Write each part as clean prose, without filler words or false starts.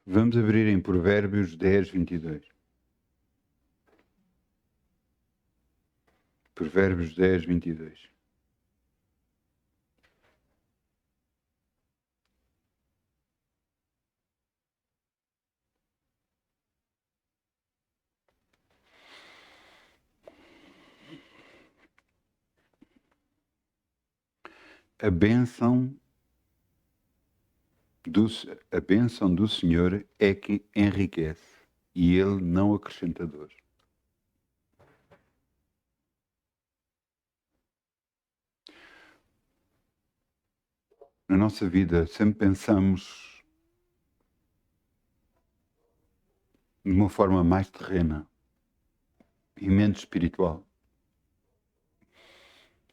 Vamos abrir em Provérbios 10, 22. Provérbios 10, 22. A bênção do Senhor é que enriquece, e Ele não acrescenta dor. Na nossa vida sempre pensamos de uma forma mais terrena e menos espiritual.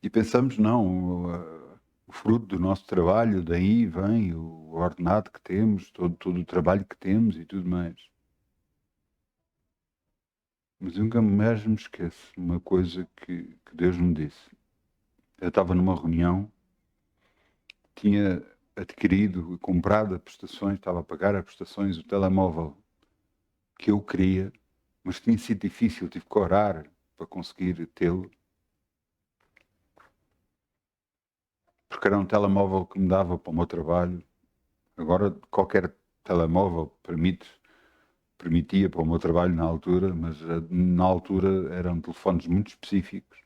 E pensamos, não, o fruto do nosso trabalho, daí vem o ordenado que temos, todo o trabalho que temos e tudo mais. Mas eu nunca mais me esqueço uma coisa que Deus me disse. Eu estava numa reunião, tinha adquirido e comprado a prestações, estava a pagar a prestações, o telemóvel que eu queria, mas tinha sido difícil, tive que orar para conseguir tê-lo. Porque era um telemóvel que me dava para o meu trabalho. Agora qualquer telemóvel permitia para o meu trabalho na altura, mas na altura eram telefones muito específicos.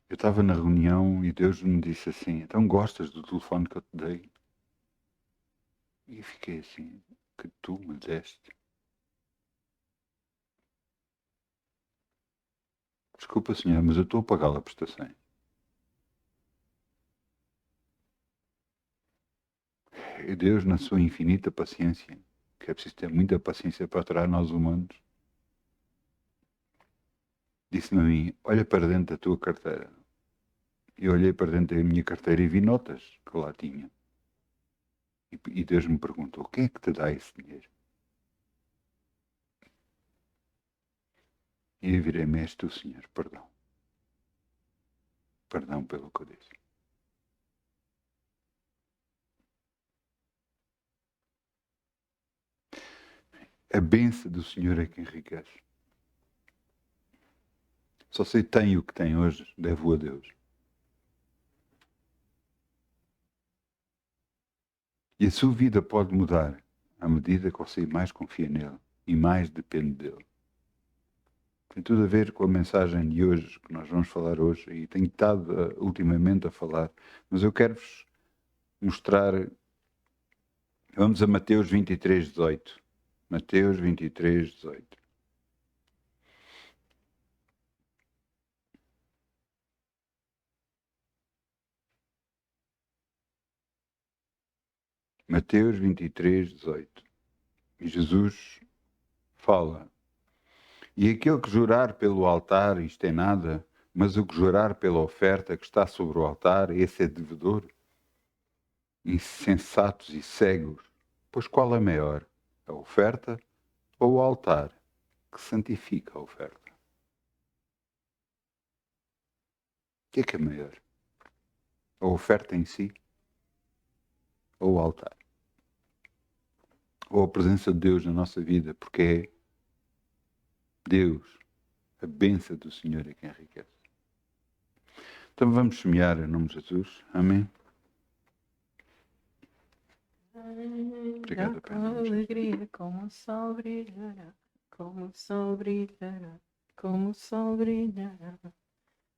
Eu estava na reunião e Deus me disse assim, então gostas do telefone que eu te dei? E eu fiquei assim, que tu me deste? Desculpa, senhora, mas eu estou a pagar a prestação. E Deus, na sua infinita paciência, que é preciso ter muita paciência para aturar nós humanos, disse-me a mim, olha para dentro da tua carteira. Eu olhei para dentro da minha carteira e vi notas que lá tinha. E Deus me perguntou, quem é que te dá esse dinheiro? E eu virei-me, és tu, Senhor, perdão. Perdão pelo que eu disse. A bênção do Senhor é que enriquece. Só sei que tenho o que tem hoje, devo a Deus. E a sua vida pode mudar à medida que você mais confia nele e mais depende dele. Tem tudo a ver com a mensagem de hoje, que nós vamos falar hoje, e tenho estado ultimamente a falar, mas eu quero-vos mostrar. Vamos a Mateus 23, 18. Mateus 23, 18. Mateus 23, 18. E Jesus fala: E aquele que jurar pelo altar, isto é nada, mas o que jurar pela oferta que está sobre o altar, esse é devedor. Insensatos e cegos, pois qual é maior, a oferta ou o altar que santifica a oferta? O que é maior? A oferta em si ou o altar? Ou a presença de Deus na nossa vida, porque é Deus, a bênção do Senhor é que enriquece. Então vamos semear em nome de Jesus. Amém. Obrigado, Com Pai. alegria, como o sol brilhará, como o sol brilhará, como o sol brilhará.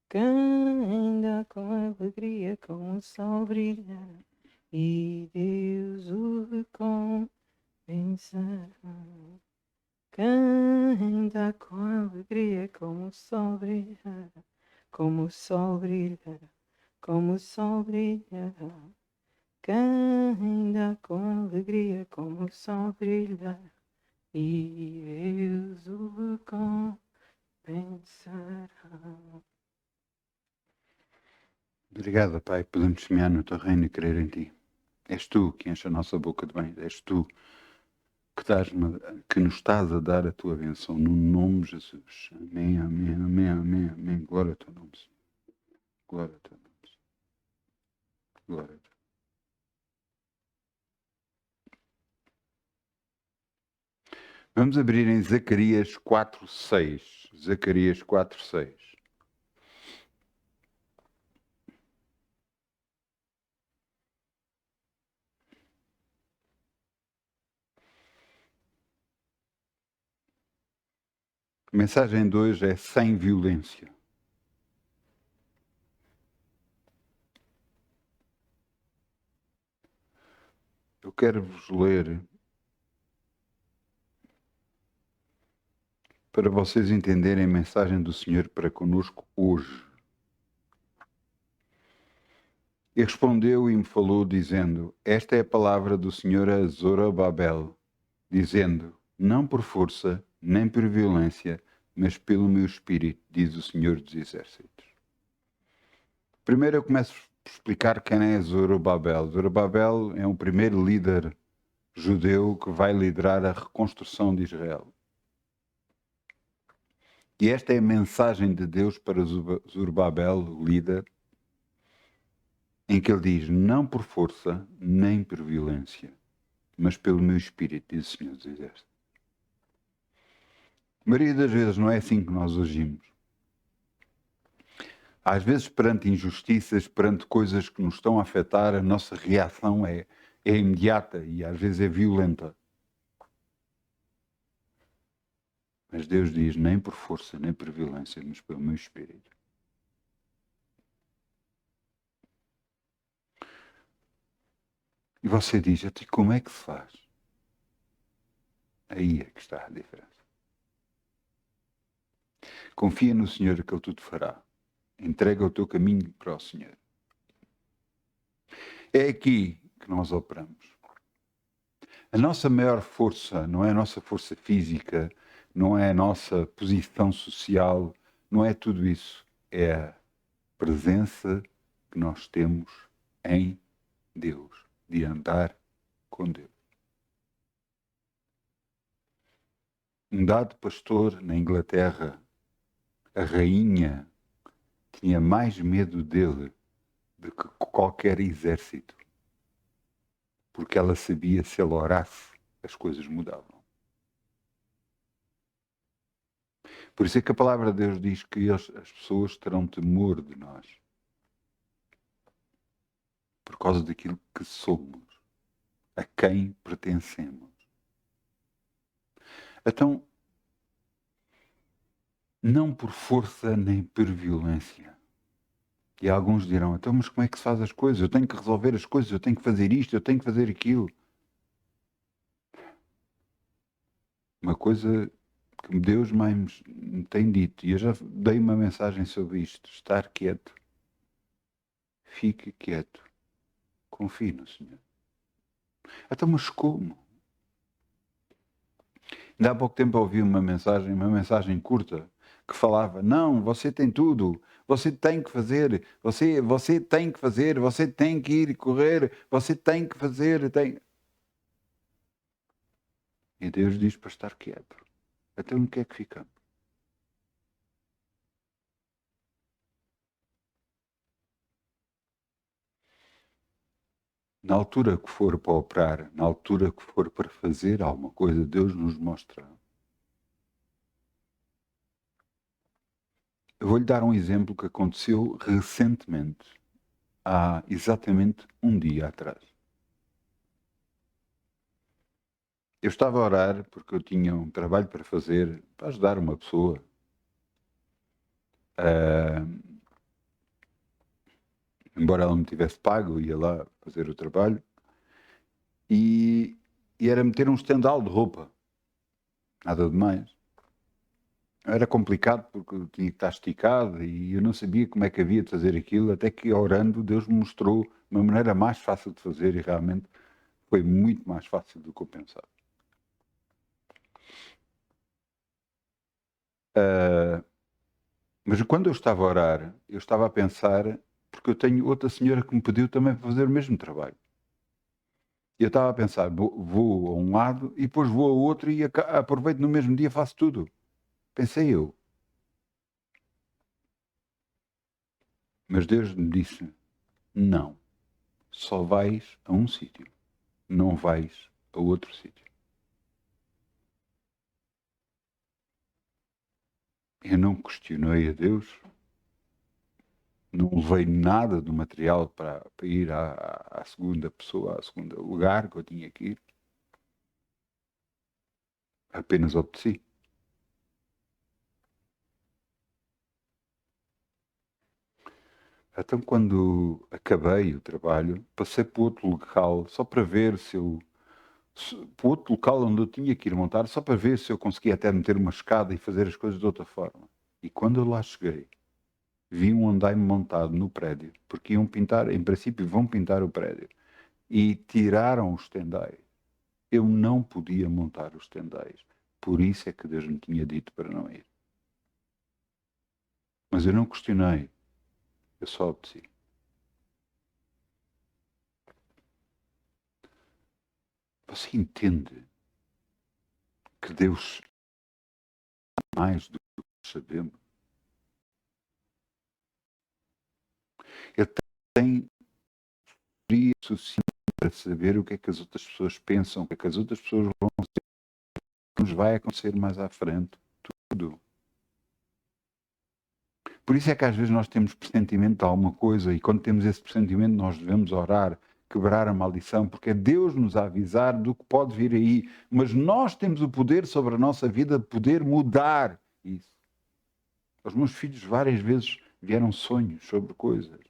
Canta com alegria, como o sol brilhará, e Deus o recompensará. Canta com alegria, como o sol brilhará, como o sol brilhará, como o sol brilhará. Canta com alegria, como o sol brilhar, e Deus o recompensará. Obrigado, Pai. Podemos semear no teu reino e crer em ti. És tu que enche a nossa boca de bem. És tu que nos estás a dar a tua bênção no nome de Jesus. Amém, amém, amém, amém, amém. Glória ao teu nome, Senhor. Glória ao teu nome, Senhor. Glória a teu Vamos abrir em Zacarias 4:6. Zacarias 4:6. A mensagem de hoje é sem violência. Eu quero vos ler para vocês entenderem a mensagem do Senhor para conosco hoje. E respondeu e me falou, dizendo: Esta é a palavra do Senhor a Zorobabel, dizendo: Não por força, nem por violência, mas pelo meu espírito, diz o Senhor dos Exércitos. Primeiro eu começo por explicar quem é Zorobabel. Zorobabel é um primeiro líder judeu que vai liderar a reconstrução de Israel. E esta é a mensagem de Deus para Zorobabel, o líder, em que ele diz: Não por força, nem por violência, mas pelo meu espírito, diz o Senhor dos Exércitos. A maioria das vezes não é assim que nós agimos. Às vezes, perante injustiças, perante coisas que nos estão a afetar, a nossa reação é imediata e às vezes é violenta. Mas Deus diz: nem por força, nem por violência, mas pelo meu espírito. E você diz: até como é que se faz? Aí é que está a diferença. Confia no Senhor que Ele tudo fará. Entrega o teu caminho para o Senhor. É aqui que nós operamos. A nossa maior força não é a nossa força física, não é a nossa posição social, não é tudo isso. É a presença que nós temos em Deus, de andar com Deus. Um dado pastor na Inglaterra, a rainha tinha mais medo dele do que qualquer exército, porque ela sabia, se ele orasse, as coisas mudavam. Por isso é que a palavra de Deus diz que as pessoas terão temor de nós, por causa daquilo que somos, a quem pertencemos. Então, não por força nem por violência. E alguns dirão: então, mas como é que se faz as coisas? Eu tenho que resolver as coisas, eu tenho que fazer isto, eu tenho que fazer aquilo. Uma coisa que Deus mais me tem dito, e eu já dei uma mensagem sobre isto: estar quieto. Fique quieto. Confie no Senhor. Então, mas como? Ainda há pouco tempo eu ouvi uma mensagem curta, que falava: não, você tem tudo, você tem que fazer, você tem que fazer, você tem que ir correr, você tem que fazer, tem. E Deus diz para estar quieto. Até onde que é que ficamos? Na altura que for para operar, na altura que for para fazer alguma coisa, Deus nos mostra. Eu vou-lhe dar um exemplo que aconteceu recentemente, há exatamente um dia atrás. Eu estava a orar porque eu tinha um trabalho para fazer, para ajudar uma pessoa. Embora ela me tivesse pago, eu ia lá fazer o trabalho. E era meter um estendal de roupa. Nada de mais. Era complicado porque eu tinha que estar esticado e eu não sabia como é que havia de fazer aquilo, até que orando Deus me mostrou uma maneira mais fácil de fazer e realmente foi muito mais fácil do que eu pensava. Mas quando eu estava a orar, eu estava a pensar, porque eu tenho outra senhora que me pediu também para fazer o mesmo trabalho. E eu estava a pensar: vou a um lado e depois vou ao outro e aproveito no mesmo dia, faço tudo. Pensei eu. Mas Deus me disse: não, só vais a um sítio, não vais a outro sítio. Eu não questionei a Deus, não levei nada do material para ir à segunda pessoa, ao segundo lugar que eu tinha que ir. Apenas obedeci. Então, quando acabei o trabalho, passei para outro local só para ver se eu. Para outro local onde eu tinha que ir montar, só para ver se eu conseguia até meter uma escada e fazer as coisas de outra forma. E quando eu lá cheguei, vi um andaime montado no prédio, porque iam pintar, em princípio, vão pintar o prédio. E tiraram os tendais. Eu não podia montar os tendais. Por isso é que Deus me tinha dito para não ir. Mas eu não questionei. Eu só obedeci. Você entende que Deus é mais do que sabemos? Ele tem sabedoria suficiente para saber o que é que as outras pessoas pensam, o que é que as outras pessoas vão ser, o que nos vai acontecer mais à frente. Tudo. Por isso é que às vezes nós temos pressentimento de alguma coisa e quando temos esse pressentimento nós devemos orar, quebrar a maldição, porque é Deus nos a avisar do que pode vir aí. Mas nós temos o poder sobre a nossa vida de poder mudar isso. Os meus filhos várias vezes vieram sonhos sobre coisas.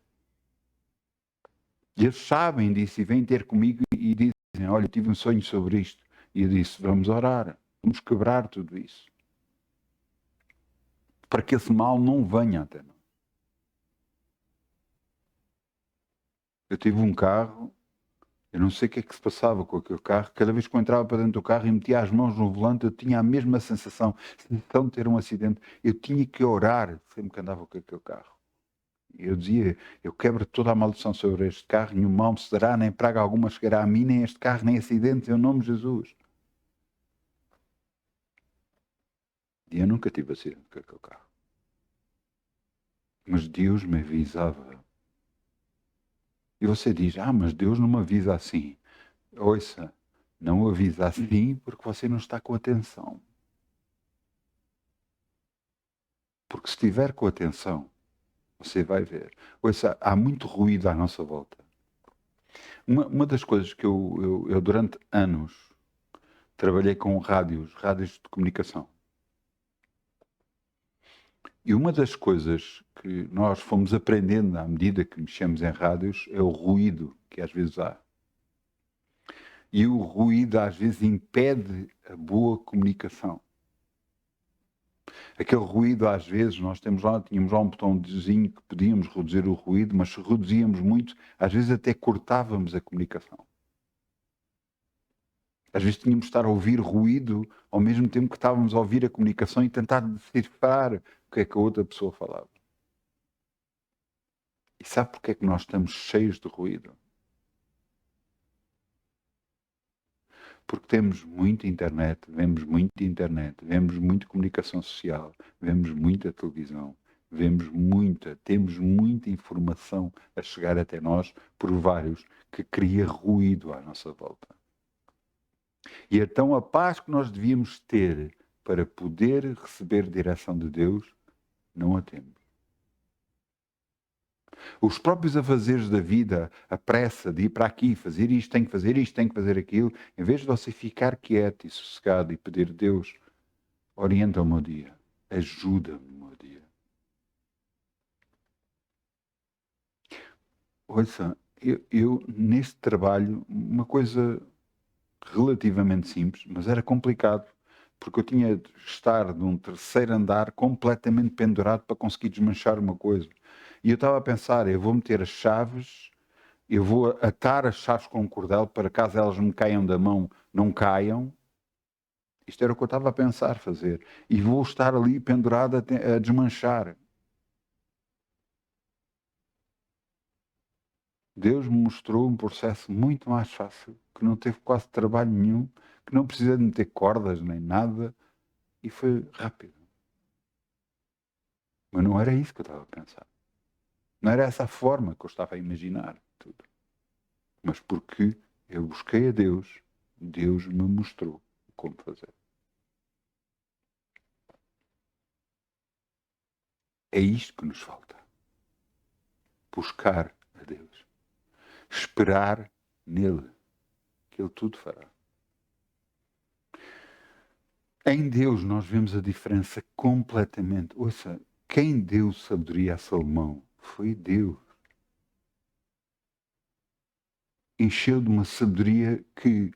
E eles sabem disso e vêm ter comigo e dizem, olha, eu tive um sonho sobre isto. E eu disse, vamos orar, vamos quebrar tudo isso. Para que esse mal não venha até nós. Eu tive um carro, eu não sei o que é que se passava com aquele carro, cada vez que eu entrava para dentro do carro e metia as mãos no volante, eu tinha a mesma sensação de ter um acidente. Eu tinha que orar sempre que andava com aquele carro. Eu dizia, eu quebro toda a maldição sobre este carro, nenhum mal me sucederá, nem praga alguma chegará a mim, nem este carro, nem acidentes, em nome de Jesus. E eu nunca tive acidente com aquele carro. Mas Deus me avisava. E você diz, mas Deus não me avisa assim. Ouça, não avisa assim porque você não está com atenção. Porque se estiver com atenção, você vai ver. Ouça, há muito ruído à nossa volta. Uma das coisas que eu durante anos trabalhei com rádios de comunicação. E uma das coisas que nós fomos aprendendo à medida que mexemos em rádios é o ruído que às vezes há. E o ruído às vezes impede a boa comunicação. Aquele ruído às vezes, tínhamos lá um botãozinho que podíamos reduzir o ruído, mas se reduzíamos muito, às vezes até cortávamos a comunicação. Às vezes tínhamos de estar a ouvir ruído ao mesmo tempo que estávamos a ouvir a comunicação e tentar decifrar o que é que a outra pessoa falava. E sabe porque é que nós estamos cheios de ruído? Porque temos muita internet, vemos muita comunicação social, vemos muita televisão, temos muita informação a chegar até nós por vários que cria ruído à nossa volta. E então a paz que nós devíamos ter para poder receber direção de Deus, não a temos. Os próprios afazeres da vida, a pressa de ir para aqui, fazer isto, tenho que fazer isto, tenho que fazer aquilo, em vez de você ficar quieto e sossegado e pedir, Deus, orienta o meu dia, ajuda-me no meu dia. Ouça, eu neste trabalho, uma coisa relativamente simples, mas era complicado, porque eu tinha de estar num terceiro andar completamente pendurado para conseguir desmanchar uma coisa. E eu estava a pensar, eu vou meter as chaves, eu vou atar as chaves com um cordel para caso elas me caiam da mão, não caiam. Isto era o que eu estava a pensar fazer. E vou estar ali pendurado a desmanchar. Deus me mostrou um processo muito mais fácil, que não teve quase trabalho nenhum, que não precisa de meter cordas nem nada, e foi rápido. Mas não era isso que eu estava a pensar. Não era essa a forma que eu estava a imaginar tudo. Mas porque eu busquei a Deus, Deus me mostrou como fazer. É isto que nos falta. Buscar a Deus. Esperar nele, que Ele tudo fará. Em Deus nós vemos a diferença completamente. Ouça, quem deu sabedoria a Salomão foi Deus. Encheu de uma sabedoria que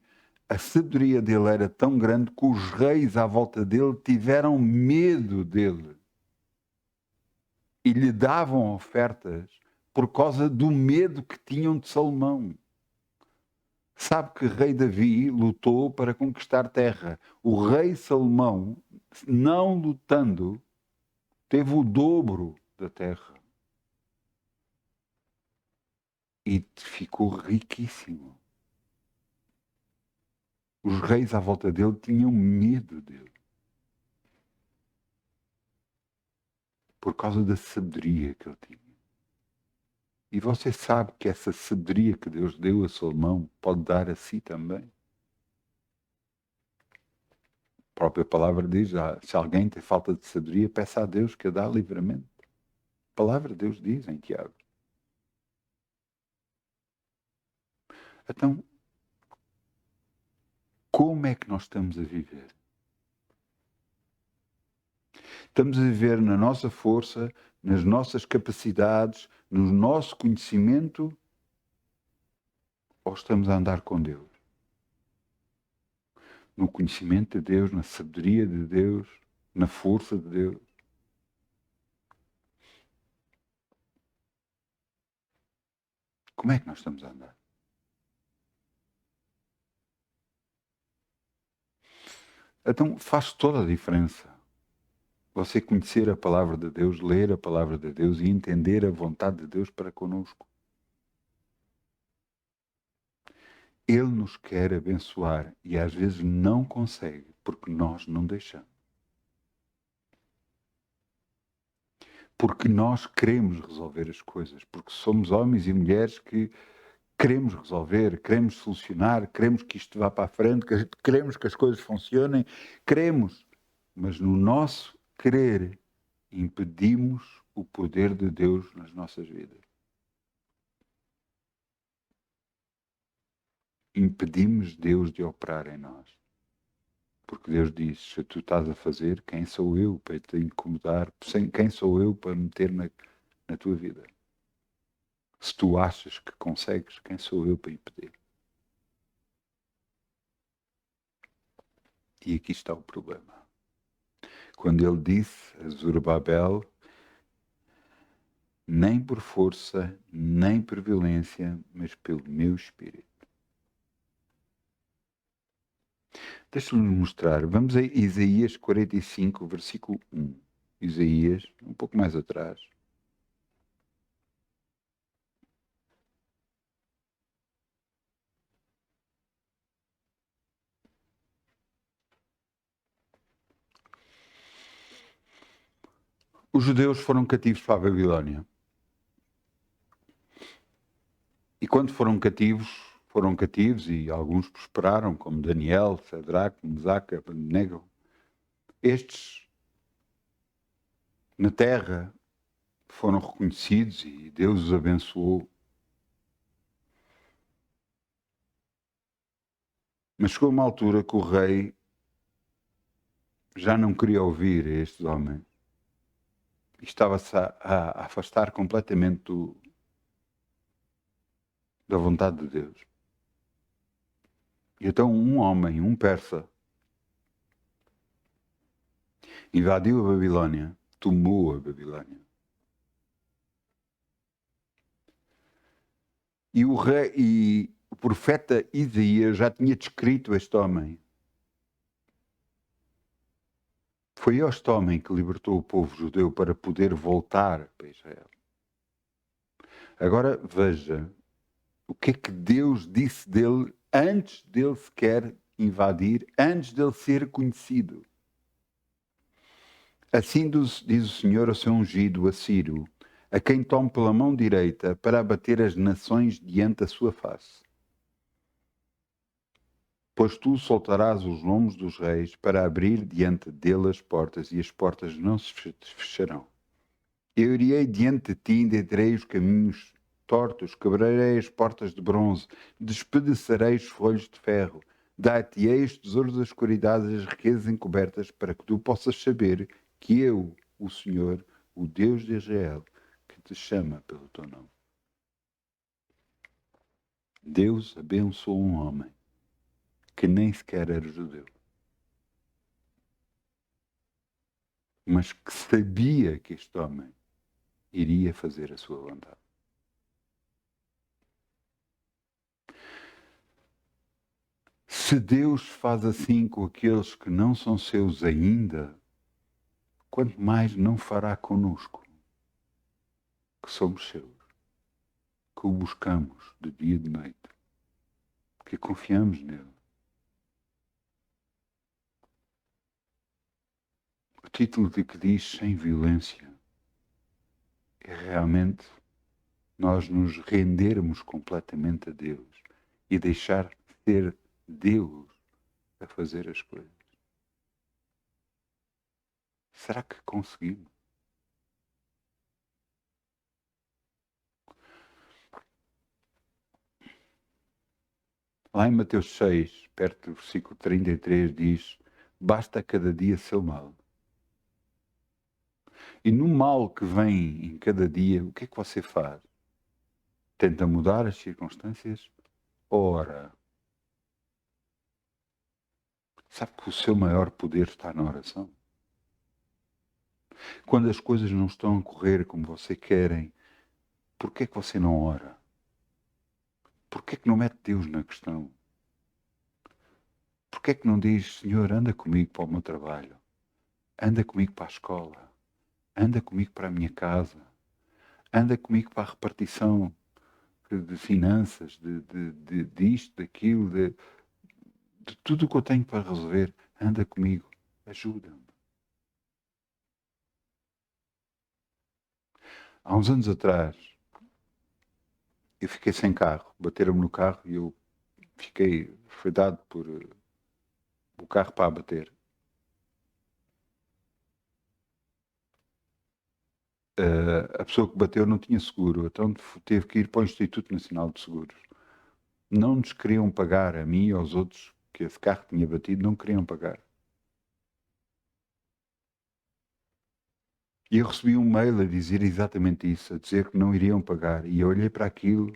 a sabedoria dele era tão grande que os reis à volta dele tiveram medo dele. E lhe davam ofertas por causa do medo que tinham de Salomão. Sabe que rei Davi lutou para conquistar terra. O rei Salomão, não lutando, teve o dobro da terra. E ficou riquíssimo. Os reis à volta dele tinham medo dele. Por causa da sabedoria que ele tinha. E você sabe que essa sabedoria que Deus deu a Salomão pode dar a si também. A própria palavra diz, se alguém tem falta de sabedoria, peça a Deus que a dá livremente. A palavra de Deus diz em Tiago. Então, como é que nós estamos a viver? Estamos a viver na nossa força, nas nossas capacidades, no nosso conhecimento, ou estamos a andar com Deus? No conhecimento de Deus, na sabedoria de Deus, na força de Deus? Como é que nós estamos a andar? Então faz toda a diferença você conhecer a palavra de Deus, ler a palavra de Deus e entender a vontade de Deus para conosco. Ele nos quer abençoar e às vezes não consegue porque nós não deixamos. Porque nós queremos resolver as coisas, porque somos homens e mulheres que queremos resolver, queremos solucionar, queremos que isto vá para a frente, queremos que as coisas funcionem, queremos, mas no nosso querer impedimos o poder de Deus nas nossas vidas. Impedimos Deus de operar em nós. Porque Deus diz, se tu estás a fazer, quem sou eu para te incomodar? Quem sou eu para meter na tua vida? Se tu achas que consegues, quem sou eu para impedir? E aqui está o problema. Quando ele disse a Zorobabel, nem por força, nem por violência, mas pelo meu espírito. Deixa-nos mostrar. Vamos a Isaías 45, versículo 1. Isaías, um pouco mais atrás. Os judeus foram cativos para a Babilónia. E quando foram cativos e alguns prosperaram, como Daniel, Sadraque, Mesaque, Abednego. Estes, na terra, foram reconhecidos e Deus os abençoou. Mas chegou uma altura que o rei já não queria ouvir estes homens. E estava-se a afastar completamente da vontade de Deus. E então um homem, um persa, invadiu a Babilónia, tomou a Babilónia. E o profeta Isaías já tinha descrito este homem. Foi este homem que libertou o povo judeu para poder voltar para Israel. Agora veja o que é que Deus disse dele antes dele sequer invadir, antes dele ser conhecido. Assim diz o Senhor ao seu ungido, a Ciro, a quem tome pela mão direita para abater as nações diante da sua face. Pois tu soltarás os lombos dos reis para abrir diante dele as portas, e as portas não se fecharão. Eu irei diante de ti, endireitarei os caminhos tortos, quebrarei as portas de bronze, despedaçarei os folhos de ferro, dar-te-ei os tesouros da escuridade e as riquezas encobertas, para que tu possas saber que eu, o Senhor, o Deus de Israel, que te chama pelo teu nome. Deus abençoou um homem que nem sequer era judeu, mas que sabia que este homem iria fazer a sua vontade. Se Deus faz assim com aqueles que não são seus ainda, quanto mais não fará conosco, que somos seus, que o buscamos de dia e de noite, que confiamos nele. O título de que diz sem violência é realmente nós nos rendermos completamente a Deus e deixar ser Deus a fazer as coisas. Será que conseguimos? Lá em Mateus 6, perto do versículo 33, diz: basta cada dia seu mal. E no mal que vem em cada dia, o que é que você faz? Tenta mudar as circunstâncias? Ora, sabe que o seu maior poder está na oração? Quando as coisas não estão a correr como você querem, por que é que você não ora? Por que é que não mete Deus na questão? Por que é que não diz, Senhor, anda comigo para o meu trabalho, anda comigo para a escola, anda comigo para a minha casa, anda comigo para a repartição de finanças, disto, daquilo, de tudo o que eu tenho para resolver, anda comigo, ajuda-me. Há uns anos atrás, eu fiquei sem carro, bateram-me no carro e eu fui dado por o carro para abater. A pessoa que bateu não tinha seguro, então teve que ir para o Instituto Nacional de Seguros. Não nos queriam pagar, a mim e aos outros que esse carro tinha batido, não queriam pagar. E eu recebi um mail a dizer exatamente isso, a dizer que não iriam pagar. E eu olhei para aquilo,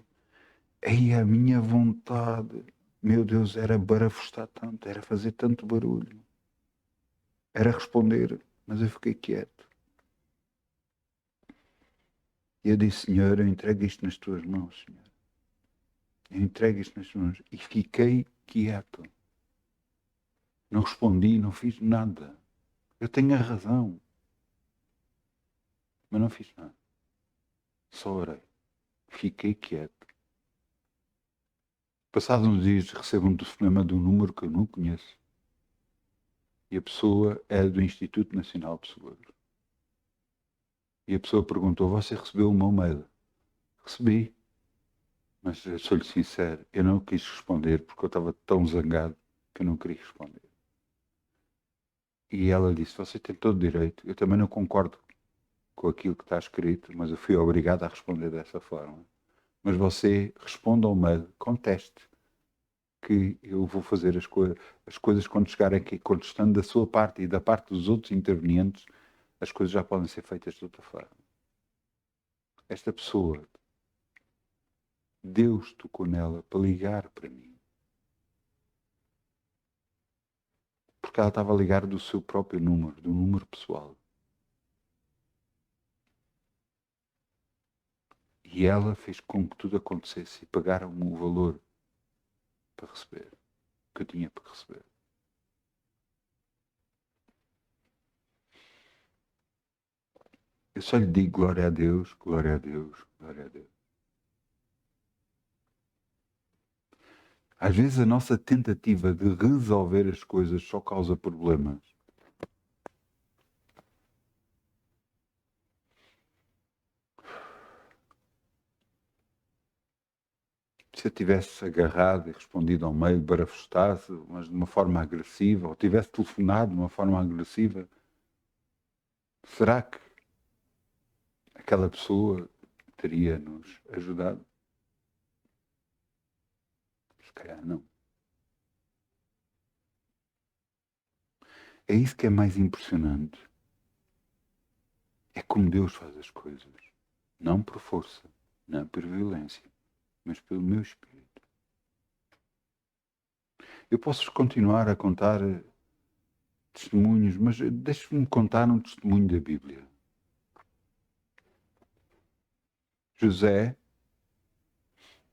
e a minha vontade, meu Deus, era barafustar tanto, era fazer tanto barulho, era responder, mas eu fiquei quieto. E eu disse, Senhor, eu entrego isto nas tuas mãos, Senhor. Eu entrego isto nas tuas mãos. E fiquei quieto. Não respondi, não fiz nada. Eu tenho a razão. Mas não fiz nada. Só orei. Fiquei quieto. Passados uns dias recebo um telefonema de um número que eu não conheço. E a pessoa é do Instituto Nacional de Seguros. E a pessoa perguntou, você recebeu o meu mail? Recebi. Mas eu sou-lhe sincero, eu não quis responder porque eu estava tão zangado que eu não queria responder. E ela disse, você tem todo o direito. Eu também não concordo com aquilo que está escrito, mas eu fui obrigado a responder dessa forma. Mas você responda ao mail, conteste, que eu vou fazer as coisas quando chegarem aqui, contestando da sua parte e da parte dos outros intervenientes, as coisas já podem ser feitas de outra forma. Esta pessoa, Deus tocou nela para ligar para mim. Porque ela estava a ligar do seu próprio número, do número pessoal. E ela fez com que tudo acontecesse e pagaram-me o valor para receber, que eu tinha para receber. Eu só lhe digo glória a Deus, glória a Deus, glória a Deus. Às vezes a nossa tentativa de resolver as coisas só causa problemas. Se eu tivesse agarrado e respondido ao mail barafustado, mas de uma forma agressiva, ou tivesse telefonado de uma forma agressiva, será que aquela pessoa teria nos ajudado? Se calhar não. É isso que é mais impressionante. É como Deus faz as coisas. Não por força, não por violência, mas pelo meu Espírito. Eu posso continuar a contar testemunhos, mas deixe-me contar um testemunho da Bíblia. José,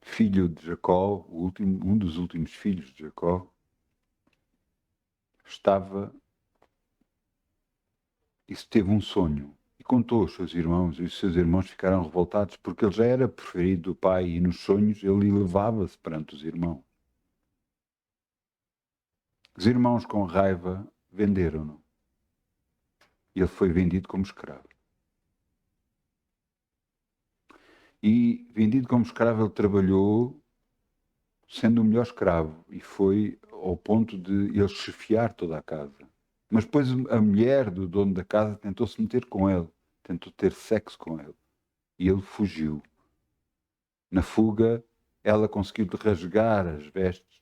filho de Jacó, um dos últimos filhos de Jacó, teve um sonho e contou aos seus irmãos, e os seus irmãos ficaram revoltados porque ele já era preferido do pai e nos sonhos ele elevava-se perante os irmãos. Os irmãos, com raiva, venderam-no. E ele foi vendido como escravo. E, vendido como escravo, ele trabalhou sendo o melhor escravo. E foi ao ponto de ele chefiar toda a casa. Mas depois a mulher do dono da casa tentou se meter com ele. Tentou ter sexo com ele. E ele fugiu. Na fuga, ela conseguiu rasgar as vestes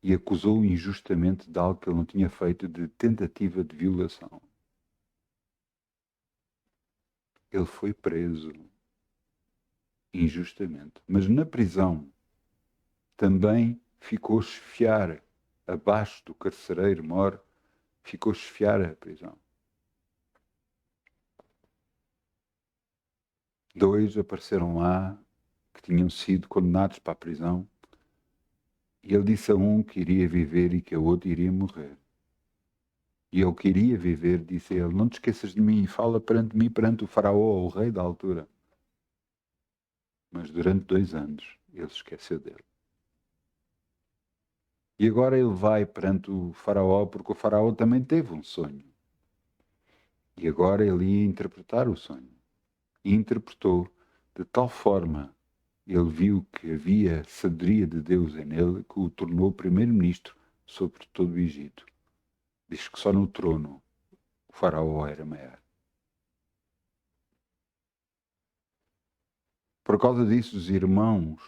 e acusou-o injustamente de algo que ele não tinha feito, de tentativa de violação. Ele foi preso injustamente. Mas na prisão também ficou a chefiar, abaixo do carcereiro mor, ficou a chefiar a prisão. 2 apareceram lá que tinham sido condenados para a prisão e ele disse a um que iria viver e que a outro iria morrer. E eu que iria viver, disse a ele, não te esqueças de mim e fala perante mim, perante o faraó, o rei da altura. Mas durante 2 anos ele se esqueceu dele. E agora ele vai perante o faraó, porque o faraó também teve um sonho. E agora ele ia interpretar o sonho. E interpretou de tal forma, ele viu que havia sabedoria de Deus nele, que o tornou primeiro-ministro sobre todo o Egito. Diz que só no trono o faraó era maior. Por causa disso, os irmãos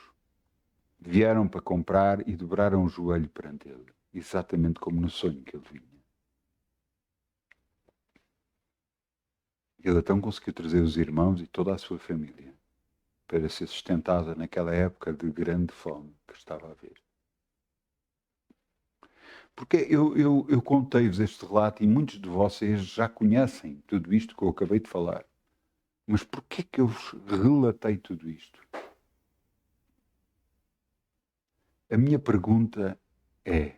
vieram para comprar e dobraram o joelho perante ele, exatamente como no sonho que ele vinha. Ele então conseguiu trazer os irmãos e toda a sua família para ser sustentada naquela época de grande fome que estava a haver. Porque eu contei-vos este relato e muitos de vocês já conhecem tudo isto que eu acabei de falar. Mas porquê que eu vos relatei tudo isto? A minha pergunta é: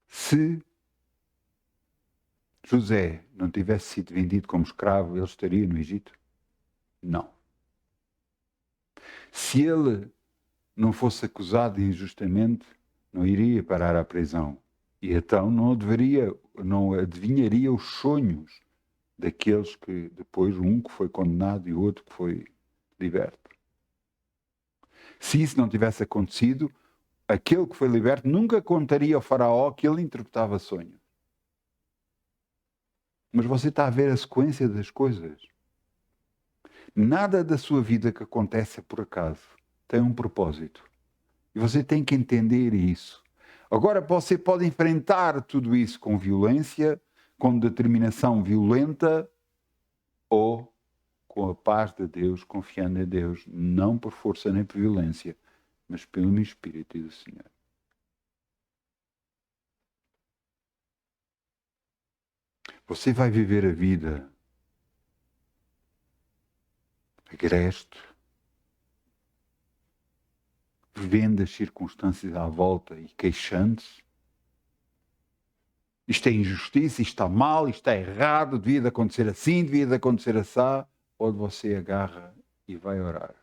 se José não tivesse sido vendido como escravo, ele estaria no Egito? Não. Se ele não fosse acusado injustamente, não iria parar à prisão. E então não adivinharia os sonhos daqueles que depois, um que foi condenado e o outro que foi liberto. Se isso não tivesse acontecido, aquele que foi liberto nunca contaria ao faraó que ele interpretava sonhos. Mas você está a ver a sequência das coisas. Nada da sua vida que acontece por acaso. Tem um propósito. E você tem que entender isso. Agora você pode enfrentar tudo isso com violência, com determinação violenta ou com a paz de Deus, confiando em Deus, não por força nem por violência, mas pelo meu Espírito e do Senhor. Você vai viver a vida agreste, vendo as circunstâncias à volta e queixando-se. Isto é injustiça, isto está mal, isto está errado, devia de acontecer assim, devia de acontecer assim. Ou você agarra e vai orar.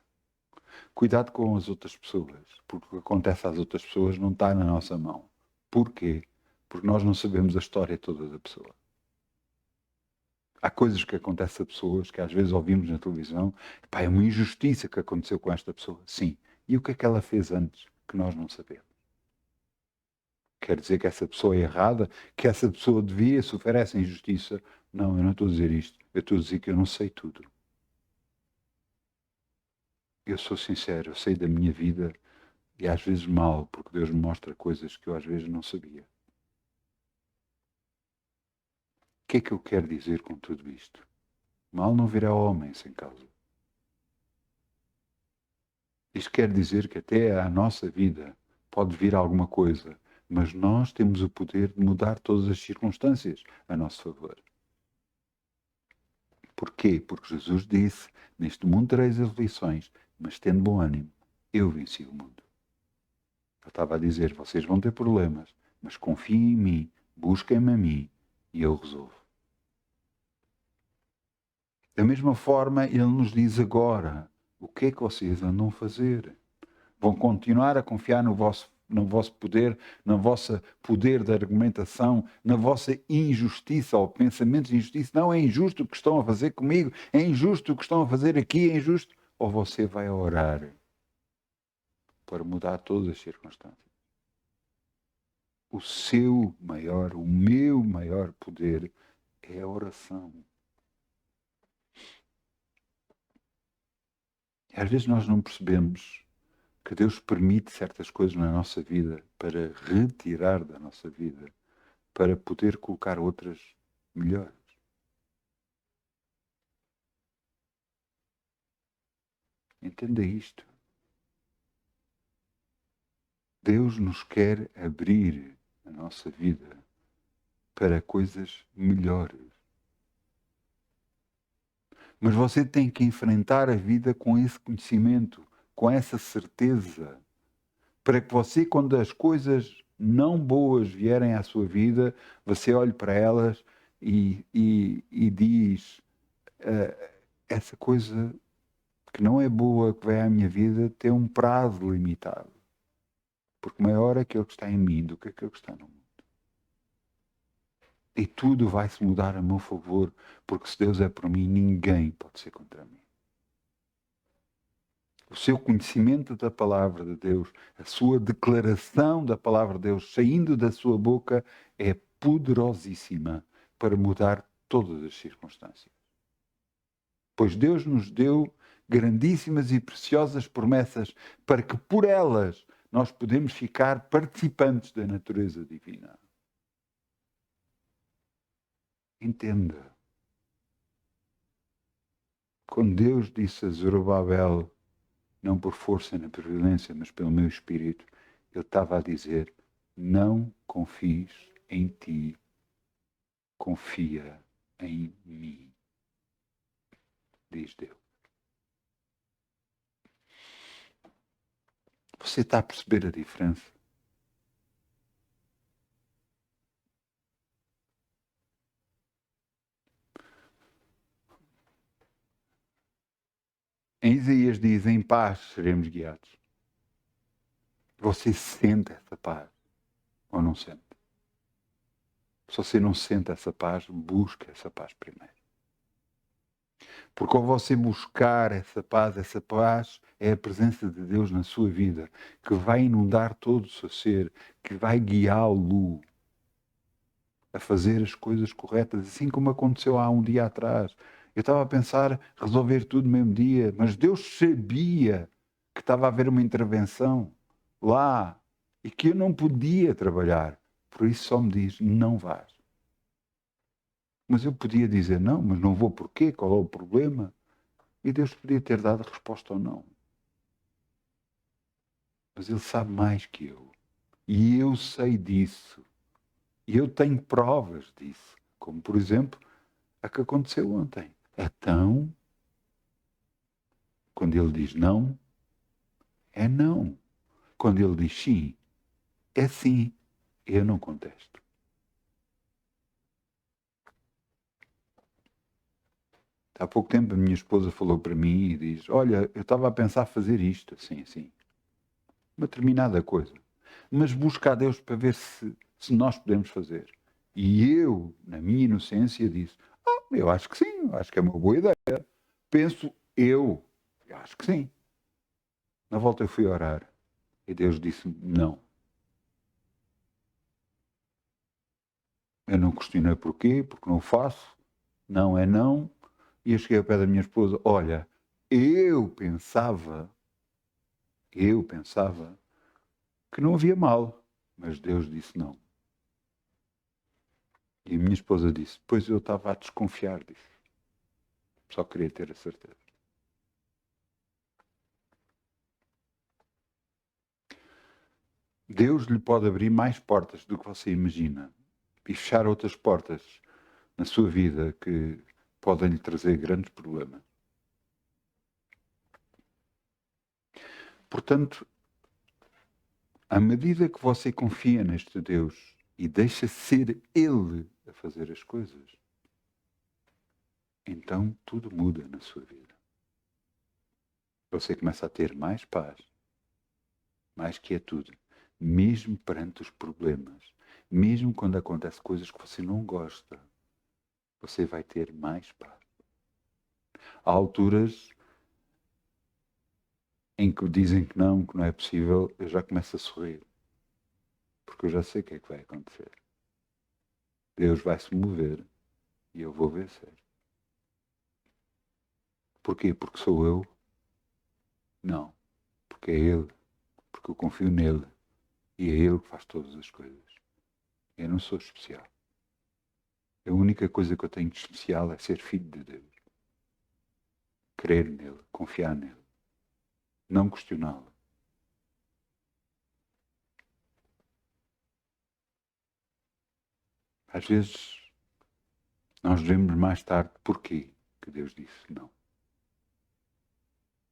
Cuidado com as outras pessoas, porque o que acontece às outras pessoas não está na nossa mão. Porquê? Porque nós não sabemos a história toda da pessoa. Há coisas que acontecem a pessoas que às vezes ouvimos na televisão. Pá, é uma injustiça que aconteceu com esta pessoa. Sim. E o que é que ela fez antes que nós não sabemos? Quer dizer que essa pessoa é errada, que essa pessoa devia sofrer essa injustiça. Não, eu não estou a dizer isto. Eu estou a dizer que eu não sei tudo. Eu sou sincero, eu sei da minha vida e às vezes mal, porque Deus me mostra coisas que eu às vezes não sabia. O que é que eu quero dizer com tudo isto? Mal não virá homem sem causa. Isto quer dizer que até à nossa vida pode vir alguma coisa, mas nós temos o poder de mudar todas as circunstâncias a nosso favor. Porquê? Porque Jesus disse, neste mundo tereis aflições, mas tendo bom ânimo, eu venci o mundo. Ele estava a dizer, vocês vão ter problemas, mas confiem em mim, busquem-me a mim e eu resolvo. Da mesma forma, ele nos diz agora, o que é que vocês andam a fazer? Vão continuar a confiar no vosso poder, no vosso poder de argumentação, na vossa injustiça ou pensamentos de injustiça. Não, é injusto o que estão a fazer comigo, é injusto o que estão a fazer aqui, é injusto. Ou você vai orar para mudar todas as circunstâncias. O meu maior poder é a oração. E às vezes nós não percebemos que Deus permite certas coisas na nossa vida para retirar da nossa vida, para poder colocar outras melhores. Entenda isto. Deus nos quer abrir a nossa vida para coisas melhores. Mas você tem que enfrentar a vida com esse conhecimento, com essa certeza, para que você, quando as coisas não boas vierem à sua vida, você olhe para elas e diz, essa coisa que não é boa, que vai à minha vida, tem um prazo limitado. Porque maior é aquele que está em mim do que aquele que está no mundo. E tudo vai se mudar a meu favor, porque se Deus é por mim, ninguém pode ser contra mim. O seu conhecimento da palavra de Deus, a sua declaração da palavra de Deus saindo da sua boca é poderosíssima para mudar todas as circunstâncias. Pois Deus nos deu grandíssimas e preciosas promessas para que por elas nós podemos ficar participantes da natureza divina. Entenda. Quando Deus disse a Zorobabel, não por força nem por violência, mas pelo meu espírito, ele estava a dizer, não confies em ti, confia em mim, diz Deus. Você está a perceber a diferença? Em Isaías diz, em paz seremos guiados. Você sente essa paz ou não sente? Se você não sente essa paz, busque essa paz primeiro. Porque ao você buscar essa paz é a presença de Deus na sua vida, que vai inundar todo o seu ser, que vai guiá-lo a fazer as coisas corretas, assim como aconteceu há um dia atrás. Eu estava a pensar resolver tudo no mesmo dia, mas Deus sabia que estava a haver uma intervenção lá e que eu não podia trabalhar. Por isso só me diz, não vás. Mas eu podia dizer, não, mas não vou porquê? Qual é o problema? E Deus podia ter dado a resposta ou não. Mas Ele sabe mais que eu. E eu sei disso. E eu tenho provas disso. Como, por exemplo, a que aconteceu ontem. Então, quando Ele diz não, é não. Quando Ele diz sim, é sim. Eu não contesto. Há pouco tempo a minha esposa falou para mim e diz, olha, eu estava a pensar fazer isto, assim, assim. Uma determinada coisa. Mas busca a Deus para ver se nós podemos fazer. E eu, na minha inocência, disse, eu acho que sim, eu acho que é uma boa ideia. Penso eu acho que sim. Na volta eu fui orar e Deus disse não. não questionei porquê, porque não faço. Não é não. E eu cheguei ao pé da minha esposa, olha, eu pensava que não havia mal, mas Deus disse não. E a minha esposa disse, pois eu estava a desconfiar disso. Só queria ter a certeza. Deus lhe pode abrir mais portas do que você imagina e fechar outras portas na sua vida que podem lhe trazer grandes problemas. Portanto, à medida que você confia neste Deus e deixa ser Ele a fazer as coisas, então tudo muda na sua vida. Você começa a ter mais paz, mais quietude, mesmo perante os problemas, mesmo quando acontecem coisas que você não gosta, você vai ter mais paz. Há alturas em que dizem que não é possível, eu já começo a sorrir. Porque eu já sei o que é que vai acontecer. Deus vai se mover e eu vou vencer. Porquê? Porque sou eu? Não. Porque é Ele. Porque eu confio nele. E é Ele que faz todas as coisas. Eu não sou especial. A única coisa que eu tenho de especial é ser filho de Deus. Crer nele, confiar nele. Não questioná-lo. Às vezes, nós vemos mais tarde porquê que Deus disse não.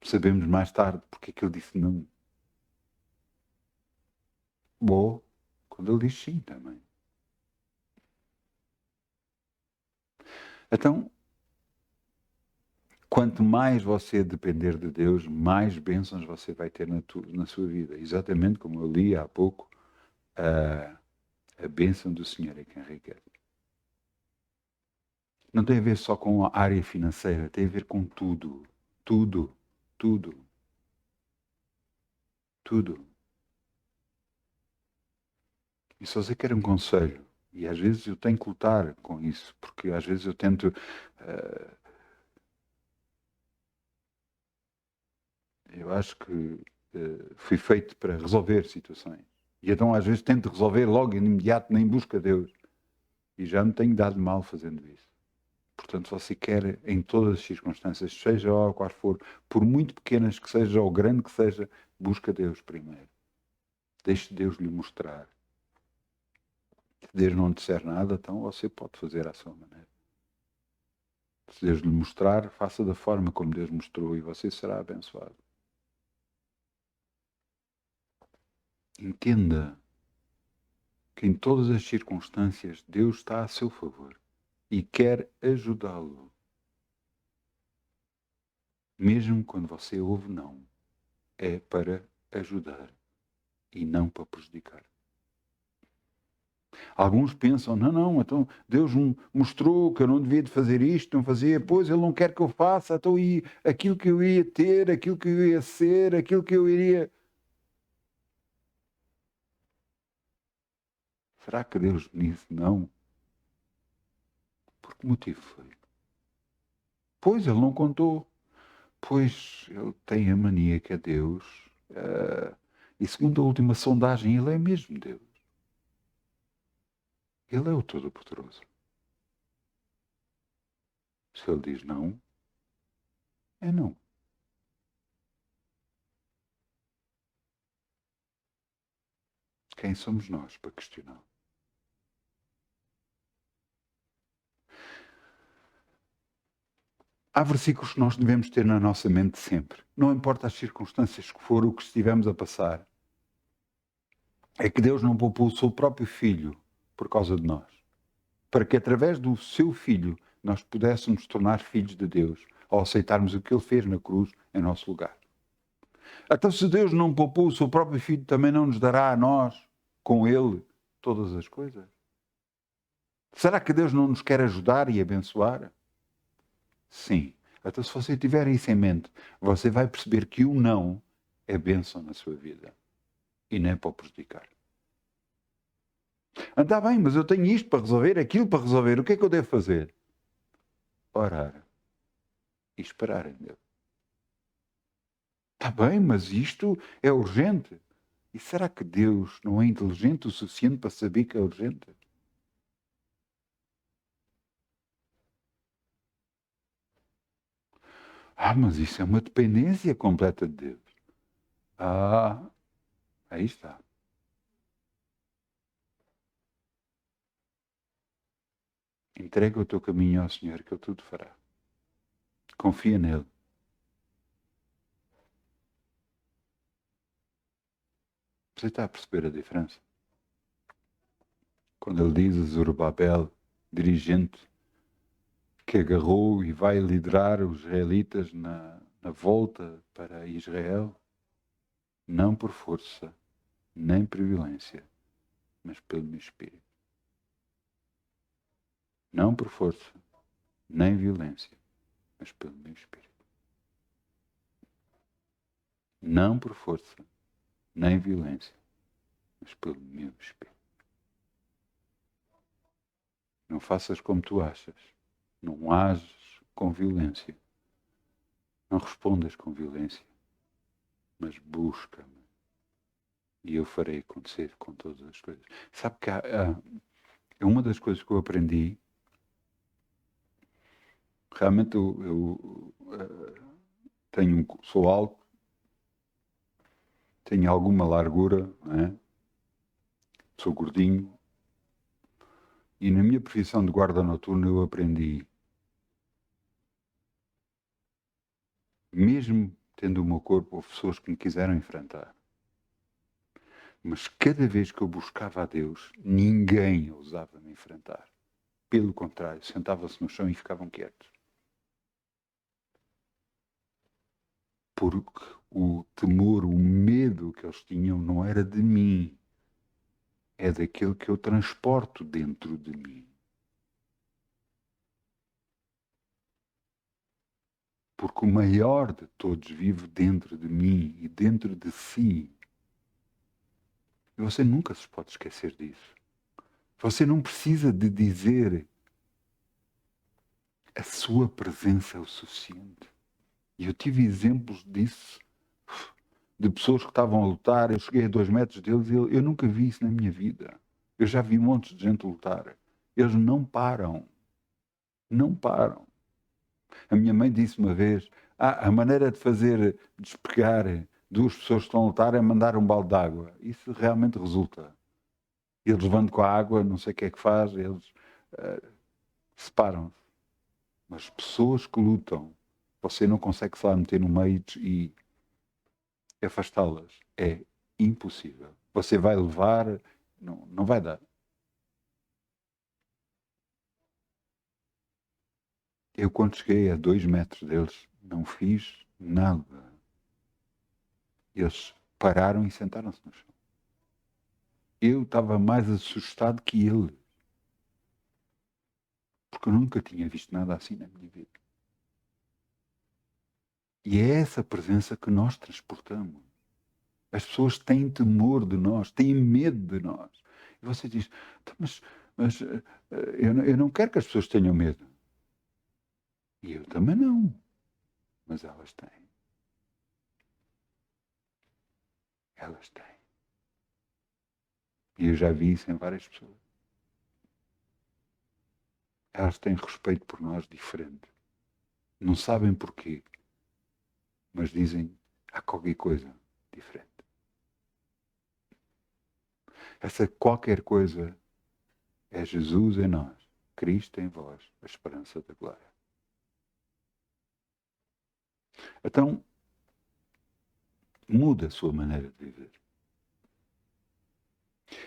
Sabemos mais tarde porque que Ele disse não. Ou quando Ele diz sim também. Então, quanto mais você depender de Deus, mais bênçãos você vai ter na sua vida. Exatamente como eu li há pouco, a bênção do Senhor é que enriquece. Não tem a ver só com a área financeira, tem a ver com tudo. Tudo. Tudo. Tudo. E se você quer um conselho, e às vezes eu tenho que lutar com isso, porque às vezes eu tento... eu acho que fui feito para resolver situações. E então às vezes tento resolver logo, de imediato, nem busca Deus. E já me tenho dado mal fazendo isso. Portanto, se você quer, em todas as circunstâncias, seja lá qual for, por muito pequenas que seja ou grande que seja, busca Deus primeiro. Deixe Deus lhe mostrar. Se Deus não disser nada, então você pode fazer à sua maneira. Se Deus lhe mostrar, faça da forma como Deus mostrou e você será abençoado. Entenda que em todas as circunstâncias Deus está a seu favor e quer ajudá-lo. Mesmo quando você ouve não, é para ajudar e não para prejudicar. Alguns pensam, não, então Deus me mostrou que eu não devia de fazer isto, não fazia, pois Ele não quer que eu faça, então e aquilo que eu ia ter, aquilo que eu ia ser, aquilo que eu iria... Será que Deus me disse não? Por que motivo foi? Pois Ele não contou. Pois Ele tem a mania que é Deus. E segundo a última sondagem, Ele é mesmo Deus. Ele é o Todo-Poderoso. Se Ele diz não, é não. Quem somos nós para questionar? Há versículos que nós devemos ter na nossa mente sempre. Não importa as circunstâncias que for, o que estivemos a passar. É que Deus não poupou o seu próprio Filho por causa de nós. Para que através do seu Filho nós pudéssemos tornar filhos de Deus ao aceitarmos o que Ele fez na cruz em nosso lugar. Então se Deus não poupou o seu próprio Filho, também não nos dará a nós, com Ele, todas as coisas? Será que Deus não nos quer ajudar e abençoar? Sim. Então, se você tiver isso em mente, você vai perceber que o não é bênção na sua vida. E não é para o prejudicar. Está bem, mas eu tenho isto para resolver, aquilo para resolver. O que é que eu devo fazer? Orar e esperar em Deus. Está bem, mas isto é urgente. E será que Deus não é inteligente o suficiente para saber que é urgente? Mas isso é uma dependência completa de Deus. Aí está. Entrega o teu caminho ao Senhor, que Ele tudo fará. Confia nele. Você está a perceber a diferença? Quando ele diz a Zorobabel, dirigente, que agarrou e vai liderar os israelitas na volta para Israel, não por força, nem por violência, mas pelo meu Espírito. Não por força, nem violência, mas pelo meu Espírito. Não por força, nem violência, mas pelo meu Espírito. Não faças como tu achas. Não ages com violência. Não respondas com violência, mas busca-me e eu farei acontecer com todas as coisas. Sabe que é uma das coisas que eu aprendi. Realmente eu sou alto, tenho alguma largura, não é? Sou gordinho. E na minha profissão de guarda noturno eu aprendi, mesmo tendo o meu corpo, houve pessoas que me quiseram enfrentar. Mas cada vez que eu buscava a Deus, ninguém ousava me enfrentar. Pelo contrário, sentavam-se no chão e ficavam quietos. Porque o temor, o medo que eles tinham não era de mim, é daquele que eu transporto dentro de mim. Porque o maior de todos vive dentro de mim e dentro de si. E você nunca se pode esquecer disso. Você não precisa de dizer a sua presença é o suficiente. E eu tive exemplos disso, de pessoas que estavam a lutar. Eu cheguei a 2 metros deles e eu nunca vi isso na minha vida. Eu já vi montes de gente lutar. Eles não param. Não param. A minha mãe disse uma vez, a maneira de fazer despegar 2 pessoas que estão a lutar é mandar um balde de água. Isso realmente resulta. Eles vão com a água, não sei o que é que faz, eles separam-se. Mas pessoas que lutam, você não consegue se lá meter no meio e afastá-las. É impossível. Você vai levar, não vai dar. Eu, quando cheguei a 2 metros deles, não fiz nada. Eles pararam e sentaram-se no chão. Eu estava mais assustado que ele. Porque eu nunca tinha visto nada assim na minha vida. E é essa presença que nós transportamos. As pessoas têm temor de nós, têm medo de nós. E você diz, mas eu não quero que as pessoas tenham medo. E eu também não. Mas elas têm. Elas têm. E eu já vi isso em várias pessoas. Elas têm respeito por nós diferente. Não sabem porquê, mas dizem, há qualquer coisa diferente. Essa qualquer coisa é Jesus em nós, Cristo em vós, a esperança da glória. Então, muda a sua maneira de viver.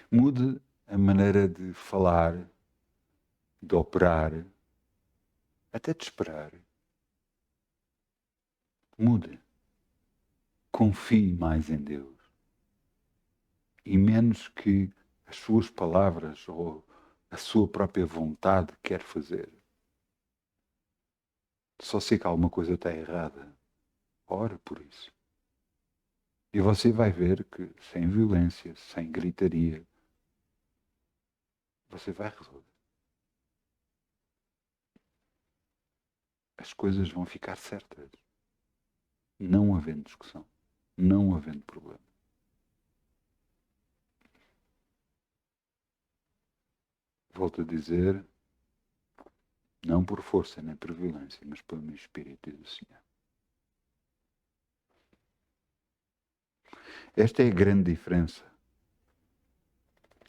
Mude a maneira de falar, de operar, até de esperar. Mude. Confie mais em Deus. E menos que as suas palavras ou a sua própria vontade quer fazer. Só sei que alguma coisa está errada. Ora por isso. E você vai ver que sem violência, sem gritaria, você vai resolver. As coisas vão ficar certas. Não havendo discussão. Não havendo problema. Volto a dizer, não por força nem por violência, mas pelo meu espírito, diz o Senhor. Esta é a grande diferença.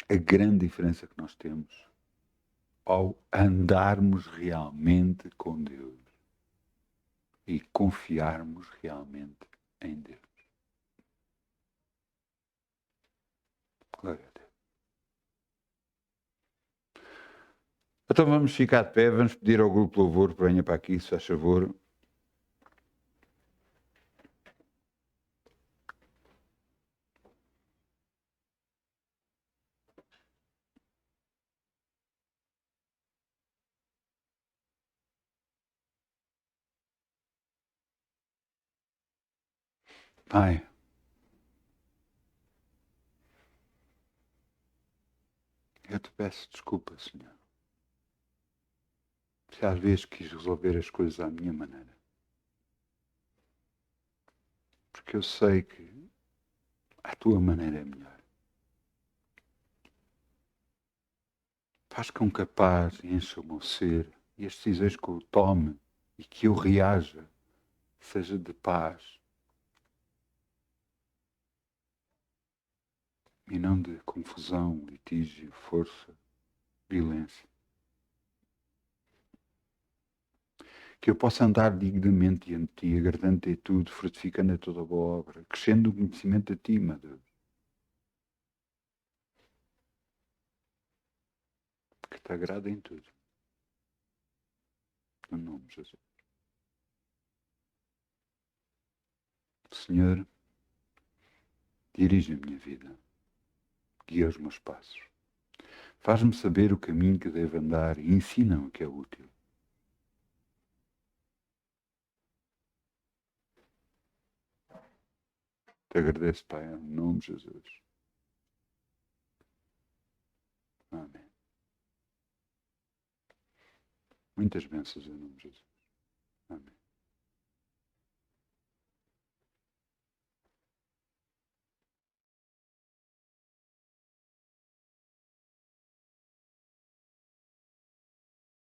A grande diferença que nós temos ao andarmos realmente com Deus e confiarmos realmente em Deus. Glória a Deus. Então vamos ficar de pé, vamos pedir ao grupo Louvor que venha para aqui, se faz favor. Pai, eu te peço desculpa, Senhor, se às vezes quis resolver as coisas à minha maneira. Porque eu sei que a tua maneira é melhor. Faz com que a paz encha o meu ser e as decisões que eu tome e que eu reaja seja de paz e não de confusão, litígio, força, violência. Que eu possa andar dignamente diante de ti, agradando-te em tudo, frutificando a toda boa obra, crescendo no conhecimento de ti, meu Deus. Que te agrada em tudo. No nome de Jesus. Senhor, dirige a minha vida, guia os meus passos. Faz-me saber o caminho que devo andar e ensina-me o que é útil. Te agradeço, Pai, em nome de Jesus. Amém. Muitas bênçãos em nome de Jesus.